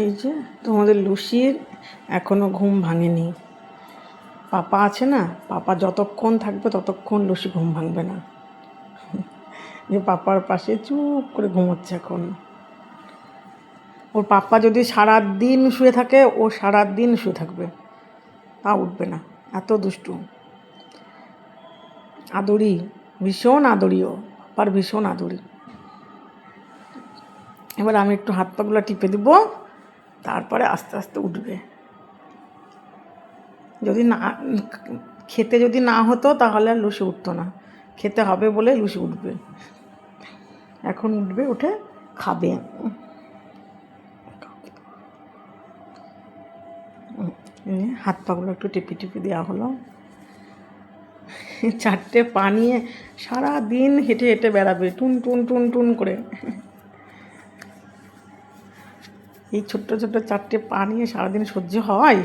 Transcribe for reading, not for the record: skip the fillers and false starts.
এই যে তোমাদের লুসির এখনো ঘুম ভাঙেনি। পাপা আছে না, পাপা যতক্ষণ থাকবে ততক্ষণ লুসি ঘুম ভাঙবে না। যে পাপার পাশে চুপ করে ঘুমোচ্ছে এখন। ওর পাপা যদি সারাদিন শুয়ে থাকে, ও সারাদিন শুয়ে থাকবে, তা উঠবে না। এত দুষ্টু, আদরি, ভীষণ আদরিও, পাপার ভীষণ আদরি। এবার আমি একটু হাত পাগুলো টিপে দিব, তারপরে আস্তে আস্তে উঠবে। যদি না খেতে যদি না হতো তাহলে আর লুসি উঠতো না, খেতে হবে বলে লুসি উঠবে। এখন উঠবে, উঠে খাবে। হাত পাগুলো একটু টিপি টিপি দেওয়া হলো। 4টে পা নিয়ে সারাদিন হেঁটে হেঁটে বেড়াবে, টুন টুন টুন টুন করে। এই ছোট্ট ছোট্ট 4টে পা নিয়ে সারাদিন সহ্য হয়?